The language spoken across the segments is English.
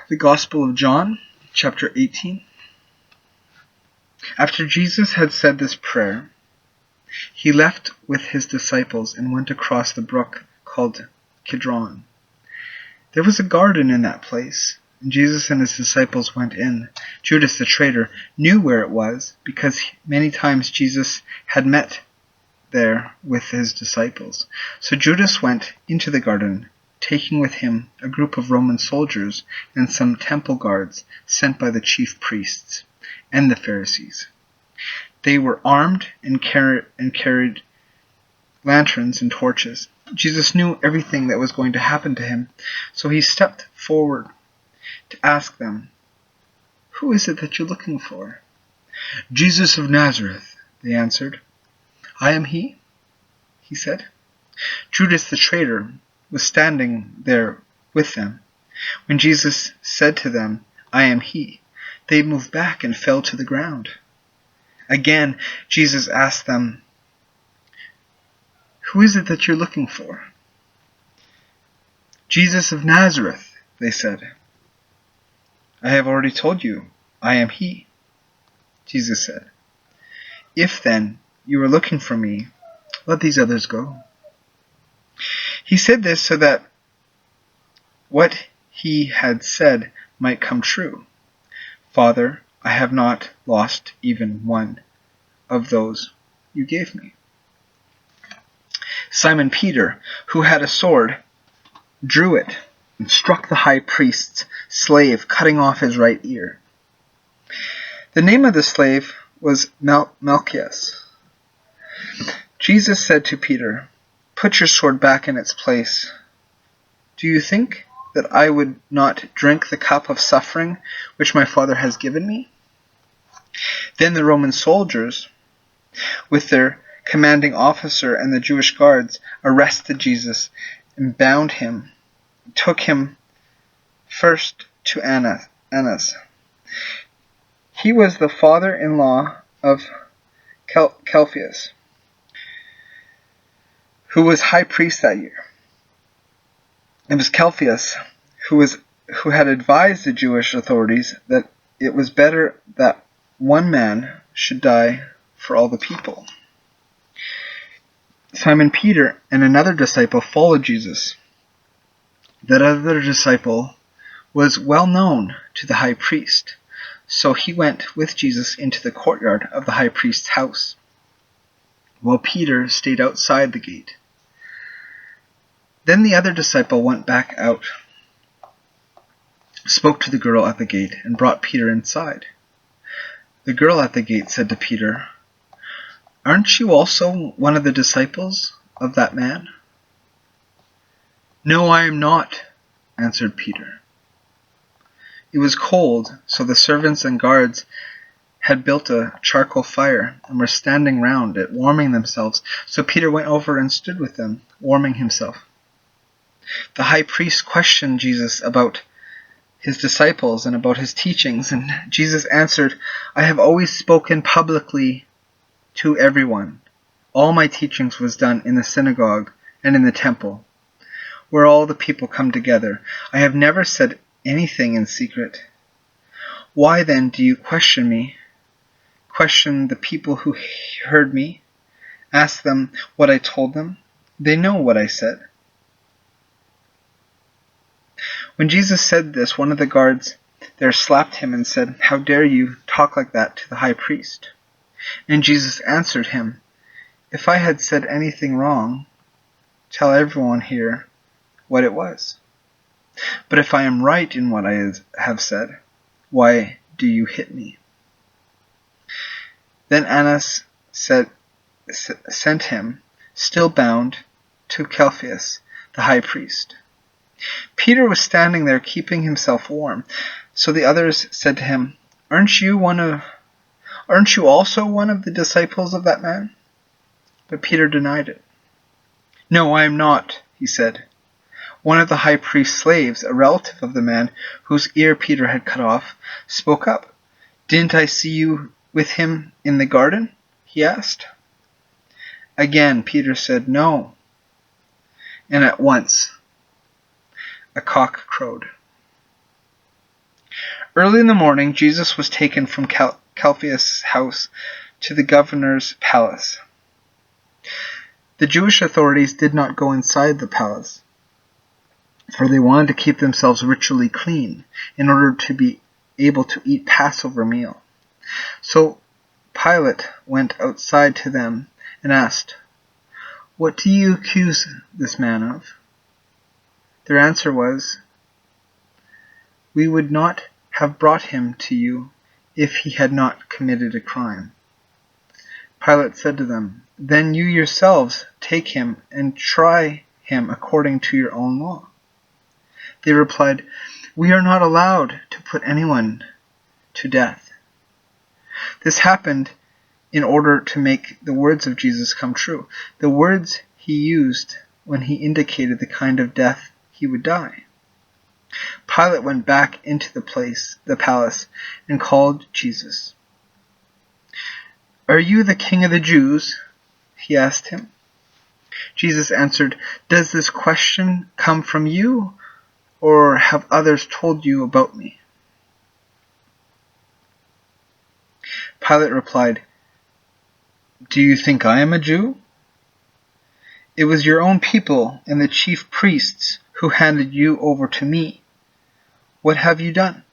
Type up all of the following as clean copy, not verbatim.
The Gospel of John, chapter 18. After Jesus had said this prayer, he left with his disciples and went across the brook called Kidron. There was a garden in that place, and Jesus and his disciples went in. Judas the traitor knew where it was, because many times Jesus had met there with his disciples. So Judas went into the garden, taking with him a group of Roman soldiers and some temple guards sent by the chief priests and the Pharisees. They were armed and carried lanterns and torches. Jesus knew everything that was going to happen to him, so he stepped forward to ask them, "Who is it that you're looking for?" "Jesus of Nazareth," they answered. "I am he," he said. Judas the traitor was standing there with them. When Jesus said to them, "I am he," they moved back and fell to the ground. Again, Jesus asked them, "Who is it that you're looking for?" "Jesus of Nazareth," they said. "I have already told you, I am he," Jesus said. "If then you are looking for me, let these others go." He said this so that what he had said might come true. "Father, I have not lost even one of those you gave me." Simon Peter, who had a sword, drew it and struck the high priest's slave, cutting off his right ear. The name of the slave was Malchus. Jesus said to Peter, "Put your sword back in its place. Do you think that I would not drink the cup of suffering which my Father has given me?" Then the Roman soldiers, with their commanding officer and the Jewish guards, arrested Jesus and bound him, took him first to Annas. He was the father-in-law of Caiaphas, who was high priest that year. It was Caiaphas who had advised the Jewish authorities that it was better that one man should die for all the people. Simon Peter and another disciple followed Jesus. That other disciple was well known to the high priest, so he went with Jesus into the courtyard of the high priest's house, while Peter stayed outside the gate. Then the other disciple went back out, spoke to the girl at the gate, and brought Peter inside. The girl at the gate said to Peter, "Aren't you also one of the disciples of that man?" "No, I am not," answered Peter. It was cold, so the servants and guards had built a charcoal fire and were standing round it, warming themselves. So Peter went over and stood with them, warming himself. The high priest questioned Jesus about his disciples and about his teachings, and Jesus answered, "I have always spoken publicly to everyone. All my teachings was done in the synagogue and in the temple, where all the people come together. I have never said anything in secret. Why then do you question me? Question the people who heard me. Ask them what I told them. They know what I said." When Jesus said this, one of the guards there slapped him and said, "How dare you talk like that to the high priest?" And Jesus answered him, "If I had said anything wrong, tell everyone here what it was. But if I am right in what I have said, why do you hit me?" Then Annas sent him, still bound, to Caiaphas, the high priest. Peter was standing there keeping himself warm. So the others said to him, Aren't you also one of the disciples of that man?" But Peter denied it. "No, I am not," he said. One of the high priest's slaves, a relative of the man whose ear Peter had cut off, spoke up. "Didn't I see you with him in the garden?" he asked. Again Peter said, "No." And at once a cock crowed. Early in the morning, Jesus was taken from Caiaphas' house to the governor's palace. The Jewish authorities did not go inside the palace, for they wanted to keep themselves ritually clean in order to be able to eat Passover meal. So Pilate went outside to them and asked, "What do you accuse this man of?" Their answer was, "We would not have brought him to you if he had not committed a crime." Pilate said to them, "Then you yourselves take him and try him according to your own law." They replied, "We are not allowed to put anyone to death." This happened in order to make the words of Jesus come true, the words he used when he indicated the kind of death he would die. Pilate went back into the palace, and called Jesus. "Are you the king of the Jews?" he asked him. Jesus answered, "Does this question come from you, or have others told you about me?" Pilate replied, "Do you think I am a Jew? It was your own people and the chief priests who handed you over to me. What have you done?"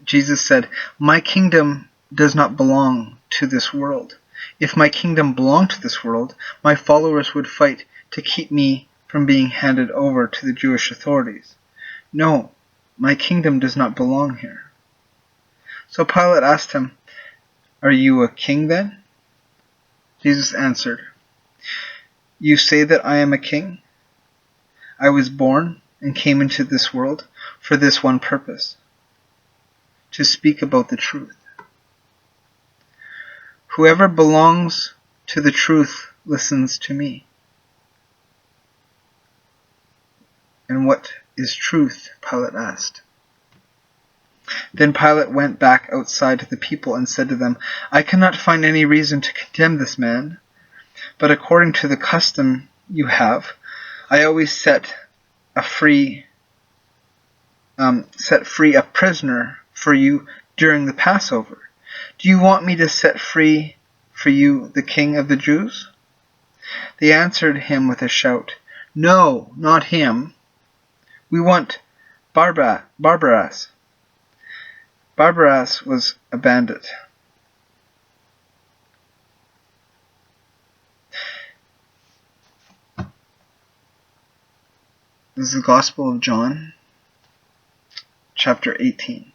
Jesus said, "My kingdom does not belong to this world. If my kingdom belonged to this world, my followers would fight to keep me from being handed over to the Jewish authorities. No, my kingdom does not belong here." So Pilate asked him, "Are you a king then?" Jesus answered, "You say that I am a king? I was born and came into this world for this one purpose, to speak about the truth. Whoever belongs to the truth listens to me." "And what is truth?" Pilate asked. Then Pilate went back outside to the people and said to them, "I cannot find any reason to condemn this man, but according to the custom you have, I always set free a prisoner for you during the Passover. Do you want me to set free for you the king of the Jews?" They answered him with a shout, "No, not him. We want Barabbas." Barabbas was a bandit. This is the Gospel of John, chapter 18.